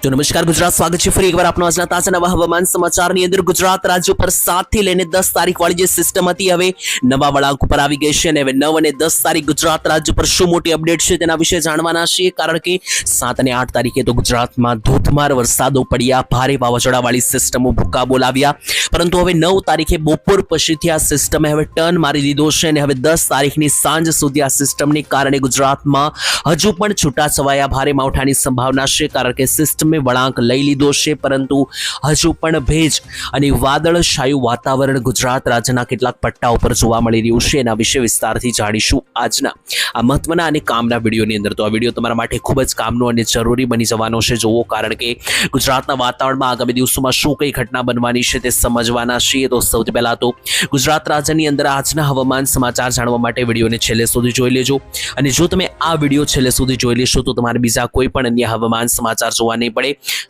तो नमस्कार गुजरात, स्वागत है फरी एक बार आपनो આજના તાજા નવા હવામાન સમાચારની અંદર। ગુજરાત રાજ્ય પર 7 થી લઈને 10 તારીખ વાળી જે સિસ્ટમ હતી હવે નવા વળાંક ઉપર આવી ગઈ છે અને હવે 9 અને 10 તારીખ ગુજરાત રાજ્ય પર શું મોટી અપડેટ છે તેના વિશે જાણવાના છીએ। કારણ કે 7 અને 8 તારીખે તો ગુજરાતમાં ધોધમાર વરસાદો પડ્યા, ભારે વાવાઝોડાવાળી સિસ્ટમો ભૂકા બોલાવ્યા, પરંતુ હવે 9 તારીખે બપોર પછીથી આ સિસ્ટમે હવે ટર્ન મારી લીધો છે અને હવે 10 તારીખની સાંજ સુધી આ સિસ્ટમને કારણે ગુજરાતમાં હજુ પણ છૂટાછવાયા ભારે માવઠાની સંભાવના છે। કારણ કે સિસ્ટમે વળાંક લઈ લીધો છે, પરંતુ હજુ પણ ભેજ અને વાદળછાયું વાતાવરણ ગુજરાત રાજ્યના કેટલાક પટ્ટા ઉપર જોવા મળી રહ્યું છે। એના વિશે વિસ્તારથી જાણીશું આજના આ મહત્વના અને કામના વિડીયોની અંદર। તો આ વિડીયો તમારા માટે ખૂબ જ કામનો અને જરૂરી બની જવાનો છે જોવો, કારણ કે ગુજરાતના વાતાવરણમાં આગામી દિવસોમાં શું કઈ ઘટના બનવાની છે તે સમજવાના છીએ। તો સૌથી પહેલા તો ગુજરાત રાજ્યની અંદર આજના હવામાન સમાચાર જાણવા માટે વિડીયોને છેલ્લે સુધી જોઈ લેજો, અને જો તમે આ વિડીયો છેલ્લે સુધી જોઈ લેશો તો તમારે બીજા કોઈ પણ અન્ય હવામાન સમાચાર જોવા નહીં પડે।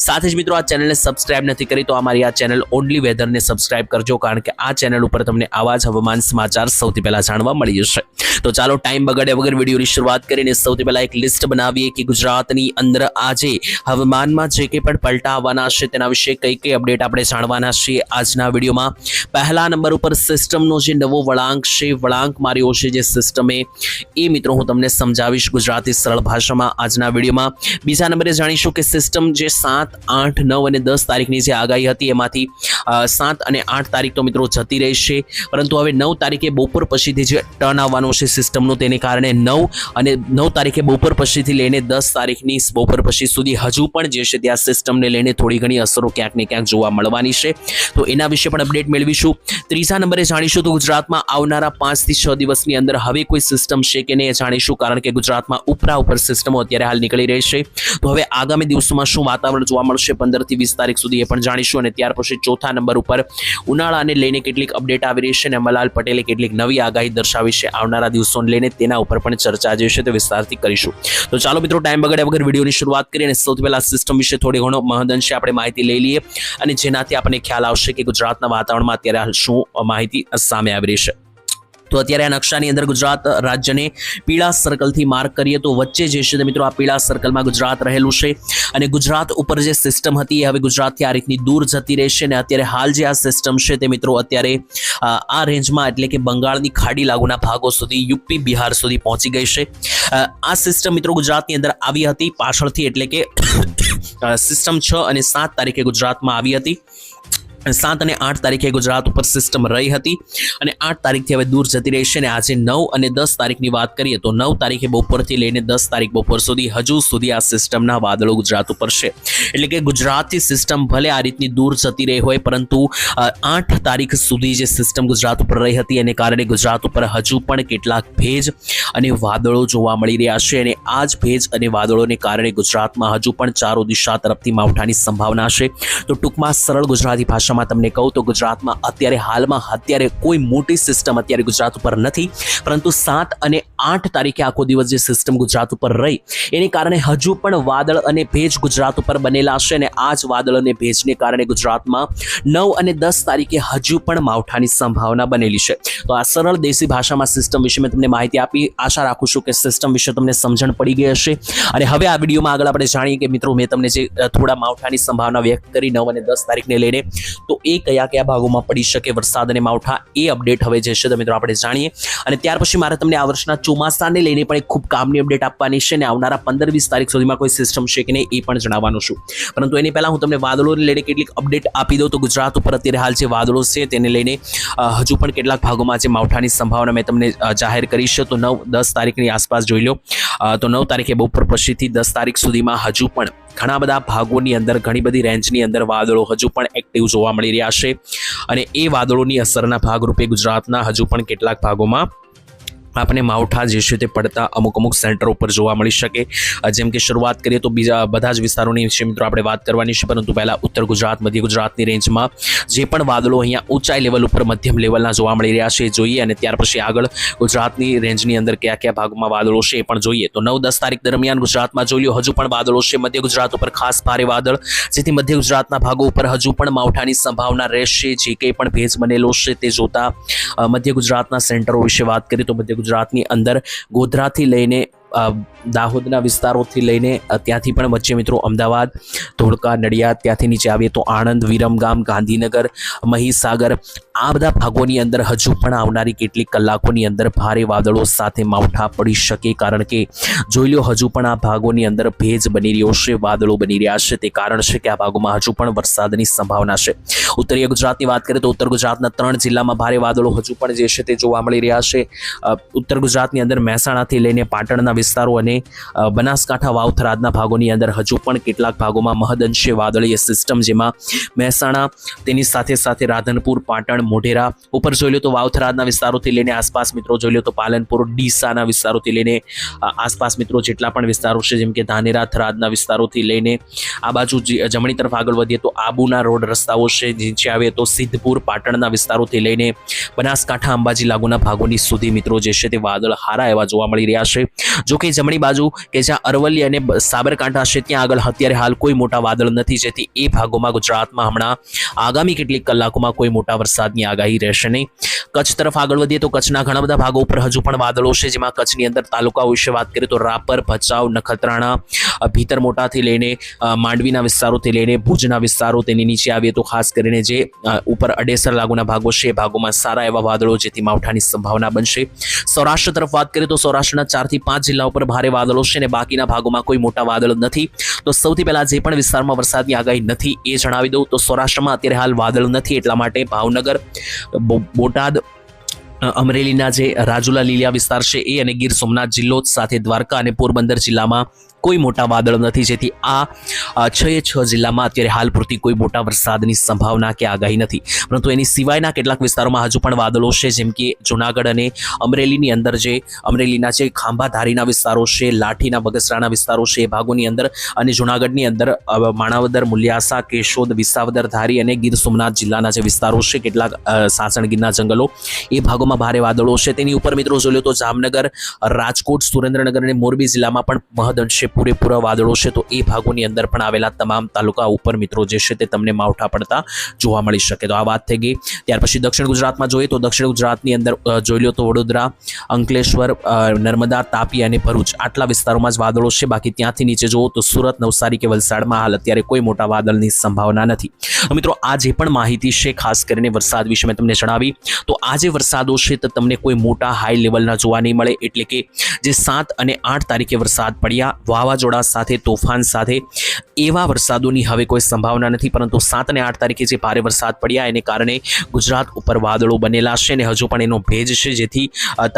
સાથે જ મિત્રો, આ ચેનલને સબસ્ક્રાઇબ નથી કરી તો અમારી આ ચેનલ ઓનલી વેધરને સબસ્ક્રાઇબ કરજો, કારણ કે આ ચેનલ ઉપર તમને આવા જ હવામાન સમાચાર સૌથી પહેલા જાણવા મળી જશે। તો ચાલો ટાઈમ બગાડ્યા વગર વિડીયોની શરૂઆત કરીને સૌથી પહેલા એક લિસ્ટ બનાવીએ કે ગુજરાતની અંદર આજે હવામાનમાં જે કંઈ પણ પલટા આવવાના છે તેના વિશે કઈ કઈ અપડેટ આપણે જાણવાના છીએ આજના વિડીયોમાં। પહેલા નંબર ઉપર સિસ્ટમનો જે નવો વળાંક છે, વળાંક માર્યો છે જે સિસ્ટમે, એ મિત્રો હું તમને સમજાવીશ ગુજરાતી સરળ ભાષામાં આજના વિડીયોમાં। બીજા નંબરે જાણીશું કે સિસ્ટમ જે 7, 8, 9 અને 10 તારીખની જે આગાહી હતી એમાંથી 7 અને 8 તારીખ તો મિત્રો જતી રહેશે, પરંતુ હવે 9 તારીખે બપોર પછીથી જે ટર્ન આવવાનો છે સિસ્ટમનું, તેને કારણે 9 તારીખે બપોર પછીથી લઈને 10 તારીખની બપોર પછી સુધી હજુ પણ જે છે ત્યાં સિસ્ટમને લઈને થોડી ઘણી અસરો ક્યાંક ને ક્યાંક જોવા મળવાની છે। તો એના વિશે પણ અપડેટ મેળવીશું। ત્રીજા નંબરે જાણીશું તો ગુજરાતમાં આવનારા 5 થી 6 દિવસની અંદર હવે કોઈ સિસ્ટમ છે કે નહીં જાણીશું, કારણ કે ગુજરાતમાં ઉપરા ઉપર સિસ્ટમો અત્યારે હાલ નીકળી રહી છે। તો હવે આગામી દિવસોમાં શું વાતાવરણ જોવા મળશે 15 થી 20 તારીખ સુધી એ પણ જાણીશું। અને ત્યાર પછી ચોથા નંબર ઉપર ઉનાળાને લઈને કેટલીક અપડેટ આવી રહી છે અને અંબાલાલ પટેલે કેટલીક નવી આગાહી દર્શાવી છે આવનારા દિવસોને લઈને, તેના ઉપર પણ ચર્ચા જે છે તે વિસ્તારથી કરીશું। તો ચાલો મિત્રો, ટાઈમ બગાડ્યા વગર વિડીયોની શરૂઆત કરીએ અને સૌથી પહેલા સિસ્ટમ વિશે થોડી ઘણો મહદઅંશે આપણે માહિતી લઈ લઈએ, અને જેનાથી આપણને ખ્યાલ આવશે કે ગુજરાતના વાતાવરણમાં અત્યારે શું માહિતી સામે આવી રહી છે। તો અત્યારે આ નકશાની અંદર ગુજરાત રાજ્યને પીળા સર્કલથી માર્ક કરીએ તો વચ્ચે જે છે મિત્રો આ પીળા સર્કલમાં ગુજરાત રહેલું છે, અને ગુજરાત ઉપર જે સિસ્ટમ હતી એ હવે ગુજરાતથી આ રીતની દૂર જતી રહેશે। અને અત્યારે હાલ જે આ સિસ્ટમ છે તે મિત્રો અત્યારે આ રેન્જમાં, એટલે કે બંગાળની ખાડી લાગુના ભાગો સુધી, યુપી બિહાર સુધી પહોંચી ગઈ છે। આ સિસ્ટમ મિત્રો ગુજરાતની અંદર આવી હતી પાછળથી, એટલે કે સિસ્ટમ 6 અને 7 તારીખે ગુજરાતમાં આવી હતી। 7 અને 8 તારીખે ગુજરાત ઉપર સિસ્ટમ રહી હતી અને 8 તારીખથી હવે દૂર જતી રહેશે। અને આજે 9 અને 10 તારીખની વાત કરીએ તો 9 તારીખે બપોરથી લઈને 10 તારીખ બપોર સુધી હજુ સુધી આ સિસ્ટમના વાદળો ગુજરાત ઉપર છે, એટલે કે ગુજરાતથી સિસ્ટમ ભલે આ રીતની દૂર જતી રહી હોય, પરંતુ 8 તારીખ સુધી જે સિસ્ટમ ગુજરાત ઉપર રહી હતી એને કારણે ગુજરાત ઉપર હજુ પણ કેટલાક ભેજ અને વાદળો જોવા મળી રહ્યા છે। અને આ જ ભેજ અને વાદળોને કારણે ગુજરાતમાં હજુ પણ ચારો દિશા તરફથી માવઠાની સંભાવના છે। તો ટૂંકમાં સરળ ગુજરાતી ભાષામાં તમને કહું તો ગુજરાતમાં અત્યારે કોઈ મોટી સિસ્ટમ અત્યારે ગુજરાત ઉપર નથી, પરંતુ 7 અને 8 તારીખે આખો દિવસ જે સિસ્ટમ ગુજરાત ઉપર રહી એને કારણે હજુ પણ વાદળ અને ભેજ ગુજરાત ઉપર બનેલા છે। અને આ જ વાદળ અને ભેજને કારણે ગુજરાતમાં 9 અને 10 તારીખે હજુ પણ માવઠાની સંભાવના બનેલી છે। તો આ સરળ દેશી ભાષામાં સિસ્ટમ વિશે મેં તમને માહિતી આપી, આશા રાખું છું કે સિસ્ટમ વિશે તમને સમજણ પડી ગઈ હશે। અને હવે આ વિડીયોમાં આગળ આપણે જાણીએ કે મિત્રો મેં તમને જે થોડા માવઠાની સંભાવના વ્યક્ત કરી 9 અને 10 તારીખને લઈને, તો એ કયા કયા ભાગોમાં પડી શકે વરસાદ અને માવઠા, એ અપડેટ હવે જે છે તો મિત્રો આપણે જાણીએ। અને ત્યાર પછી મારે તમને આ વર્ષના ચોમાસાને લઈને પણ એક ખૂબ કામની અપડેટ આપવાની છે, અને આવનારા 15-20 તારીખ સુધીમાં કોઈ સિસ્ટમ છે કે નહીં એ પણ જણાવવાનું છું। પરંતુ એની પહેલા હું તમને વાદળોને લઈને કેટલીક અપડેટ આપી દઉં। તો ગુજરાત ઉપર અત્યારે હાલ જે વાદળો છે તેને લઈને હજુ પણ કેટલાક ભાગોમાં જે માવઠાની સંભાવના મેં તમને જાહેર કરી છે, તો 9-10 તારીખની આસપાસ જોઈ લો। તો 9 તારીખે બપોર પછીથી 10 તારીખ સુધીમાં હજુ પણ ઘણા બધા ભાગોની અંદર, ઘણી બધી રેન્જની અંદર વાદળો હજુ પણ એક્ટિવ જોવા મળી રહ્યા છે। અને એ વાદળોની અસરના ભાગરૂપે ગુજરાતના હજુ પણ કેટલાક ભાગોમાં આપણે માવઠા જે છે તે પડતા અમુક સેન્ટરો ઉપર જોવા મળી શકે। જેમ કે શરૂઆત કરીએ તો બીજા બધા જ વિસ્તારોની વિશે મિત્રો આપણે વાત કરવાની છે, પરંતુ પહેલા ઉત્તર ગુજરાત, મધ્ય ગુજરાતની રેન્જમાં જે પણ વાદળો અહીંયા ઊંચાઈ લેવલ ઉપર મધ્યમ લેવલના જોવા મળી રહ્યા છે જોઈએ, અને ત્યાર પછી આગળ ગુજરાતની રેન્જની અંદર કયા કયા ભાગમાં વાદળો છે એ પણ જોઈએ। તો 9-10 તારીખ દરમિયાન ગુજરાતમાં જોઈ લો હજુ પણ વાદળો છે, મધ્ય ગુજરાત ઉપર ખાસ ભારે વાદળ, જેથી મધ્ય ગુજરાતના ભાગો ઉપર હજુ પણ માવઠાની સંભાવના રહેશે। જે કંઈ પણ ભેજ બનેલો છે તે જોતા મધ્ય ગુજરાતના સેન્ટરો વિશે વાત કરીએ તો મધ્ય ગુજરાતની અંદર ગોધરાથી લઈને દાહોદના વિસ્તારોથી લઈને ત્યાંથી પણ વચ્ચે મિત્રો અમદાવાદ, ધોળકા, નડિયાદ, ત્યાંથી નીચે આવીએ તો આણંદ, વિરમગામ, ગાંધીનગર, મહીસાગર, આ બધા ભાગોની અંદર હજુ પણ આવનારી કેટલીક કલાકોની અંદર ભારે વાદળો સાથે માવઠા પડી શકે, કારણ કે જોઈ લો હજુ પણ આ ભાગોની અંદર ભેજ બની રહ્યો છે, વાદળો બની રહ્યા છે. તે કારણ છે કે આ ભાગોમાં હજુ પણ વરસાદની સંભાવના છે. ઉત્તરીય ગુજરાતની વાત કરીએ તો ઉત્તર ગુજરાતના 3 જિલ્લામાં ભારે વાદળો હજુ પણ જે છે તે જોવા મળી રહ્યા છે. ઉત્તર ગુજરાતની અંદર મહેસાણાથી લઈને પાટણના વિસ્તારો અને બનાસકાંઠા, વાવ-થરાદના ભાગોની અંદર હજુ પણ કેટલાક ભાગોમાં મહદઅંશે વાદળીય સિસ્ટમ, જેમાં મહેસાણા, તેની સાથે સાથે રાધનપુર, પાટણ, મોઢેરા ઉપર જોઈ લો તો વાવ-થરાદના વિસ્તારોથી લઈને આસપાસ મિત્રો જોઈ લો તો પાલનપુર, ડીસાના વિસ્તારોથી લઈને આસપાસ મિત્રો જેટલા પણ વિસ્તારો છે, જેમ કે ધાનેરા, થરાદના વિસ્તારોથી લઈને આ બાજુ જમણી તરફ આગળ વધીએ તો આબુના રોડ રસ્તાઓ છે, નીચે આવીએ તો સિદ્ધપુર, પાટણના વિસ્તારોથી લઈને બનાસકાંઠા, અંબાજી લાગુના ભાગોની સુધી મિત્રો જે છે તે વાદળ હારા એવા જોવા મળી રહ્યા છે. જો કે જમણી બાજુ કે જ્યાં અરવલ્લી અને સાબરકાંઠા છે ત્યાં આગળ અત્યારે હાલ કોઈ મોટા વાદળ નથી, જેથી એ ભાગોમાં ગુજરાતમાં હમણાં આગામી કેટલીક કલાકોમાં કોઈ મોટા વરસાદની આગાહી રહેશે નહીં. કચ્છ તરફ આગળ વધીએ તો કચ્છના ઘણા બધા ભાગો ઉપર હજુ પણ વાદળો છે, જેમાં કચ્છની અંદર તાલુકાઓ વિશે વાત કરીએ તો રાપર, ભચાઉ, નખત્રાણા, ભીતર મોટાથી લઈને માંડવીના વિસ્તારોથી લઈને ભુજના વિસ્તારો, તેની નીચે આવીએ તો ખાસ કરીને જે ઉપર અડેસર લાગુના ભાગો છે એ ભાગોમાં સારા એવા વાદળો, જેથી માવઠાની સંભાવના બનશે. સૌરાષ્ટ્ર તરફ વાત કરીએ તો સૌરાષ્ટ્રના 4 થી 5 જિલ્લા ઉપર ભારે વાદળો છે અને બાકીના ભાગોમાં કોઈ મોટા વાદળ નથી. તો સૌથી પહેલા જે પણ વિસ્તારમાં વરસાદની આગાહી નથી એ જણાવી દઉં તો સૌરાષ્ટ્રમાં અત્યારે હાલ વાદળ નથી, એટલા માટે ભાવનગર, બોટાદ, અમરેલીના જે રાજુલા લીલિયા વિસ્તાર છે એ અને ગીર સોમનાથ જિલ્લો સાથે દ્વારકા અને પોરબંદર જિલ્લામાં કોઈ મોટા વાદળ નથી, જેથી આ 6 જિલ્લામાં અત્યારે હાલ પૂરતી કોઈ મોટા વરસાદની સંભાવના કે આગાહી નથી. પરંતુ એની સિવાયના કેટલાક વિસ્તારોમાં હજુ પણ વાદળો છે, જેમ કે જુનાગઢ અને અમરેલીની અંદર જે અમરેલીના જે ખાંભાધારીના વિસ્તારો છે, લાઠીના, બગસરાના વિસ્તારો છે એ ભાગોની અંદર, અને જુનાગઢની અંદર માણાવદર, મુલિયાસા, કેશોદ, વિસાવદર, ધારી અને ગીર સોમનાથ જિલ્લાના જે વિસ્તારો છે, કેટલાક સાસણગીરના જંગલો, એ ભાગોમાં ભારે વાદળો છે. તેની ઉપર મિત્રો જોઈ લો તો જામનગર, રાજકોટ, સુરેન્દ્રનગર અને મોરબી જિલ્લામાં પણ મહદઅંશે પૂરેપૂરા વાદળો છે. તો એ ભાગોની અંદર પણ આવેલા તમામ તાલુકા ઉપર મિત્રો જે છે તે તમને માવઠા પડતા જોવા મળી શકે. તો આ વાત થઈ ગઈ. ત્યાર પછી દક્ષિણ ગુજરાતમાં જોઈએ તો દક્ષિણ ગુજરાતની અંદર જોઈ લો તો વડોદરા, અંકલેશ્વર, નર્મદા, તાપી અને ભરૂચ આટલા વિસ્તારોમાં જ વાદળો છે. બાકી ત્યાંથી નીચે જુઓ તો સુરત, નવસારી કે વલસાડમાં હાલ અત્યારે કોઈ મોટા વાદળની સંભાવના નથી. મિત્રો આ જે પણ માહિતી છે ખાસ કરીને વરસાદ વિશે મેં તમને જણાવી, તો આ જે વરસાદો છે તો તમને કોઈ મોટા હાઈ લેવલના જોવા નહીં મળે. એટલે કે જે 7 અને 8 તારીખે વરસાદ પડ્યા વાવાઝોડા સાથે, તોફાન સાથે, એવા વરસાદોની હવે કોઈ સંભાવના નથી. પરંતુ 7 અને 8 તારીખે જે ભારે વરસાદ પડ્યા એને કારણે ગુજરાત ઉપર વાદળો બનેલા છે અને હજુ પણ એનો ભેજ છે, જેથી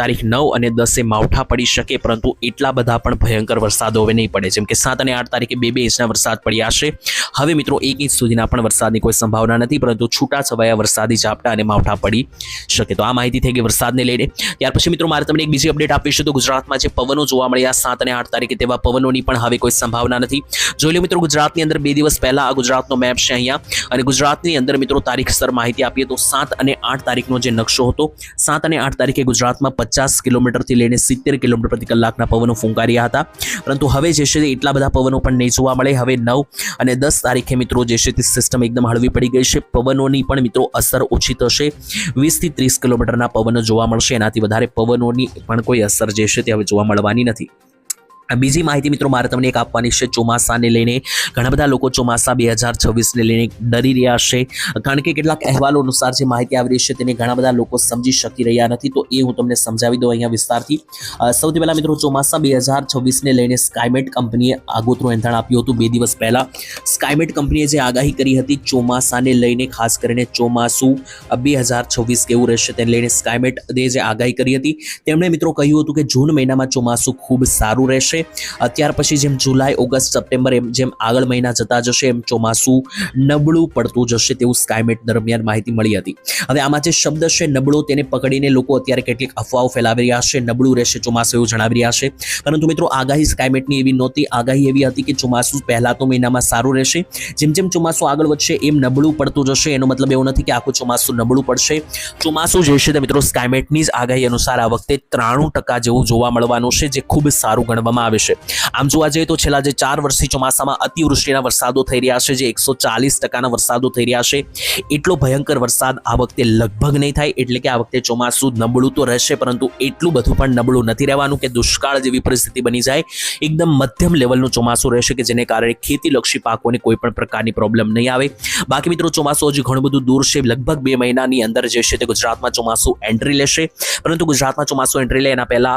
તારીખ 9 અને 10 માવઠા પડી શકે. પરંતુ એટલા બધા પણ ભયંકર વરસાદો હવે નહીં પડે, જેમ કે 7 અને 8 તારીખે 2 ઇંચના વરસાદ પડ્યા છે. હવે મિત્રો 1 ઇંચ સુધીના પણ વરસાદની કોઈ સંભાવના નથી, પરંતુ છૂટાછવાયા વરસાદી ઝાપટા અને માવઠા પડી શકે. તો આ માહિતી થઈ ગઈ વરસાદને લઈને. ત્યાર પછી મિત્રો મારે તમને એક બીજી અપડેટ આપી છે. તો ગુજરાતમાં જે પવનો જોવા મળ્યા 7 અને 8 તારીખે, તેવા પવનોની પણ હવે કોઈ સંભાવના નથી. જોઈ લો મિત્રો ગુજરાતની અંદર 2 દિવસ પહેલા આ ગુજરાતનો મેપ છે અહીંયા, અને ગુજરાતની અંદર મિત્રો તારીખસર માહિતી આપીએ તો 7 અને 8 તારીખનો જે નકશો હતો, 7 અને 8 તારીખે ગુજરાતમાં 50 કિલોમીટરથી લઈને 70 કિલોમીટર પ્રતિ કલાકના પવનો ફૂંકાર્યા હતા. પરંતુ હવે જે છે એટલા બધા પવનો પણ નહીં જોવા મળે. હવે 9 અને 10 તારીખે મિત્રો જે છે તે સિસ્ટમ એકદમ હળવી પડી ગઈ છે. પવનોની પણ મિત્રો અસર ઓછી થશે. 20 થી 30 કિલોમીટરના પવનો જોવા મળશે. એનાથી વધારે પવનોની પણ કોઈ અસર જે છે તે હવે જોવા મળવાની નથી. બીજી માહિતી મિત્રો મારે તમને એક આપવાની છે ચોમાસાને લઈને. ઘણા બધા લોકો ચોમાસા 2026ને લઈને ડરી રહ્યા છે, કારણ કે કેટલાક અહેવાલો અનુસાર જે માહિતી આવી રહી છે તેને ઘણા બધા લોકો સમજી શકી રહ્યા નથી. તો એ હું તમને સમજાવી દઉં અહીંયા વિસ્તારથી. સૌથી પહેલા મિત્રો ચોમાસા 2026ને લઈને સ્કાયમેટ કંપનીએ આગોતરું એંધાણ આપ્યું હતું 2 દિવસ પહેલા. સ્કાયમેટ કંપનીએ જે આગાહી કરી હતી ચોમાસાને લઈને, ખાસ કરીને ચોમાસું 2026 કેવું રહેશે તેને લઈને સ્કાયમેટ જે આગાહી કરી હતી, તેમણે મિત્રો કહ્યું હતું કે જૂન મહિનામાં ચોમાસું ખૂબ સારું રહેશે. ત્યાર પછી જેમ જુલાઈ, ઓગસ્ટ, સપ્ટેમ્બર જેમ આગળ મહિના જતા જશે એમ ચોમાસું નબળું પડતું જશે તેવું સ્કાયમેટ દરમિયાન માહિતી મળી હતી. હવે આમાં જે શબ્દ છે નબળો, તેને પકડીને લોકો અત્યારે કેટલીક અફવાઓ ફેલાવી રહ્યા છે. નબળું રહેશે ચોમાસું એવું જણાવી રહ્યા છે, પરંતુ મિત્રો આગાહી સ્કાયમેટની એવી નહોતી. આગાહી એવી હતી કે ચોમાસું પહેલા તો મહિનામાં સારું રહેશે, જેમ જેમ ચોમાસું આગળ વધશે એમ નબળું પડતું જશે. એનો મતલબ એવો નથી કે આખું ચોમાસું નબળું પડશે. ચોમાસું જે છે તે મિત્રો સ્કાયમેટની જ આગાહી અનુસાર આ વખતે 93% જેવું જોવા મળવાનું છે, જે ખૂબ સારું ગણવામાં આવે છે। આમ જોવા જઈએ તો છેલ્લા જે 4 વર્ષથી ચોમાસામાં અતિવૃષ્ટિના વરસાદો થઈ રહ્યા છે, જે 140% વરસાદો થઈ રહ્યા છે। એટલો ભયંકર વરસાદ આ વખતે લગભગ નહીં થાય, એટલે કે આ વખતે ચોમાસું નબળું તો રહેશે, પરંતુ એટલું બધું પણ નબળું નથી રહેવાનું કે દુષ્કાળ જેવી પરિસ્થિતિ બની જાય। એકદમ મધ્યમ લેવલનું ચોમાસું રહેશે કે જેને કારણે ખેતીલક્ષી પાકોને કોઈ પણ પ્રકારની પ્રોબ્લેમ નહીં આવે। બાકી મિત્રો ચોમાસું હજી ઘણું બધું દૂર છે, લગભગ 2 મહિનાની અંદર જે છે તે ગુજરાતમાં ચોમાસું એન્ટ્રી લેશે, પરંતુ ગુજરાતમાં ચોમાસું એન્ટ્રી લે એના પહેલા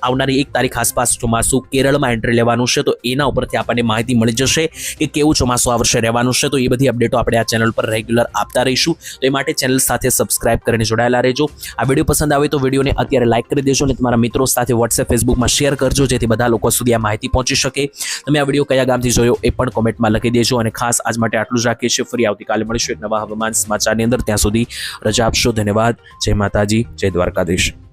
આવનારી 1 તારીખ આસપાસ ચોમાસું કેરળમાં એન્ટ્રી લેવાનું છે, તો એના ઉપરથી આપણને માહિતી મળી જશે કે કેવું ચોમાસું આ વર્ષે રહેવાનું છે। તો એ બધી અપડેટો આપણે આ ચેનલ પર રેગ્યુલર આપતા રહીશું, તો એ માટે ચેનલ સાથે સબસ્ક્રાઇબ કરીને જોડાયેલા રહેજો। આ વિડીયો પસંદ આવે તો વિડીયોને અત્યારે લાઇક કરી દેજો અને તમારા મિત્રો સાથે વોટ્સએપ ફેસબુકમાં શેર કરજો, જેથી બધા લોકો સુધી આ માહિતી પહોંચી શકે। તમે આ વિડીયો કયા ગામથી જોયો એ પણ કોમેન્ટમાં લખી દેજો, અને ખાસ આજ માટે આટલું જ રાખીએ છીએ। ફરી આવતીકાલે મળીશું એક નવા હવામાન સમાચારની અંદર, ત્યાં સુધી રજા આપશો। ધન્યવાદ। જય માતાજી, જય દ્વારકાધીશ।